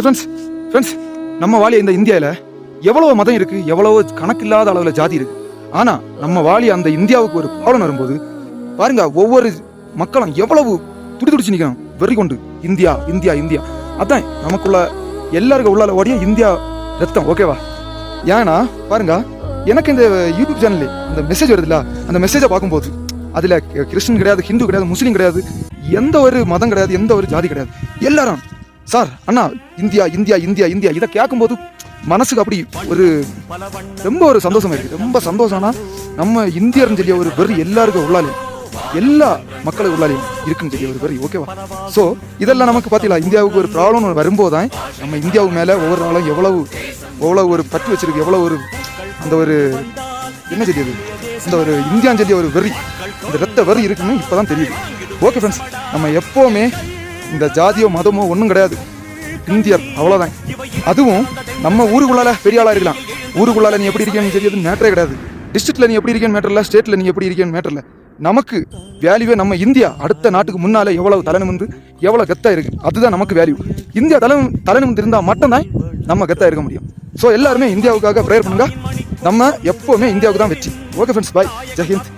Friends friends நம்ம வாழி இந்த இந்தியாவில் எவ்வளோ மதம் இருக்குது, எவ்வளவோ கணக்கில்லாத அளவில் ஜாதி இருக்குது. ஆனால் நம்ம வாழி அந்த இந்தியாவுக்கு ஒரு ப்ராப்ளம் வரும்போது பாருங்க, ஒவ்வொரு மக்களும் எவ்வளவு துடிச்சு நிற்கணும் வெறி கொண்டு இந்தியா இந்தியா இந்தியா. அதான் நமக்குள்ள எல்லாருக்கும் உள்ளால ஓடிய இந்தியா ரத்தம். ஓகேவா? ஏன்னா பாருங்க, எனக்கு இந்த யூடியூப் சேனல்ல அந்த மெசேஜ் வருதுல்ல, அந்த மெசேஜை பார்க்கும்போது அதில் கிறிஸ்டின் கிடையாது, ஹிந்து கிடையாது, முஸ்லீம் கிடையாது, எந்த ஒரு மதம் கிடையாது, எந்த ஒரு ஜாதி கிடையாது. எல்லாரும் சார் அண்ணா இந்தியா இந்தியா இந்தியா இந்தியா இதை கேட்கும்போது மனசுக்கு அப்படி ஒரு ரொம்ப ஒரு சந்தோஷமா இருக்கு. ரொம்ப சந்தோஷம்னா நம்ம இந்தியர்னு சொல்லிய ஒரு வெறி எல்லாருக்கும் உள்ளாலையும், எல்லா மக்களுக்கு உள்ளாலையும் இருக்குன்னு சொல்லிய ஒரு வெறி. ஓகேவா? ஸோ இதெல்லாம் நமக்கு பார்த்தீங்களா, இந்தியாவுக்கு ஒரு ப்ராப்ளம் வரும்போது தான் நம்ம இந்தியாவுக்கு மேலே ஒவ்வொரு நாளும் எவ்வளவு ஒரு பற்று வச்சிருக்கு, எவ்வளோ ஒரு அந்த ஒரு என்ன சொல்லியது, இந்த ஒரு இந்தியான்னு சொல்லிய ஒரு வெறி, இந்த ரத்த வெறி இருக்குன்னு இப்போ தான் தெரியுது. ஓகே ஃப்ரெண்ட்ஸ், நம்ம எப்போவுமே இந்த ஜாதியோ மதமோ ஒன்றும் கிடையாது, இந்தியர் அவ்வளோதான். அதுவும் நம்ம ஊருக்குள்ளால பெரிய ஆளாக இருக்கலாம், ஊருக்குள்ளால நீ எப்படி இருக்கேன்னு தெரியாது மேட்டரே கிடையாது, டிஸ்ட்ரிக்ட்ல நீ எப்படி இருக்கேன்னு மேட்டர் இல்லை, ஸ்டேட்டில் நீ எப்படி இருக்கேன்னு மேட்டர் இல்லை. நமக்கு வேல்யூவே நம்ம இந்தியா அடுத்த நாட்டுக்கு முன்னால எவ்வளவு தலைநிமிர்ந்து எவ்வளோ கெத்தா இருக்கு, அதுதான் நமக்கு வேல்யூ. இந்தியா தலைநிமிர்ந்து இருந்தால் மட்டும்தான் நம்ம கெத்தா இருக்க முடியும். ஸோ எல்லாருமே இந்தியாவுக்காக ப்ரேயர் பண்ணுங்க. நம்ம எப்போவுமே இந்தியாவுக்கு தான் வெற்றி. ஓகே ஃப்ரெண்ட்ஸ், பாய், ஜெய் ஹிந்த்.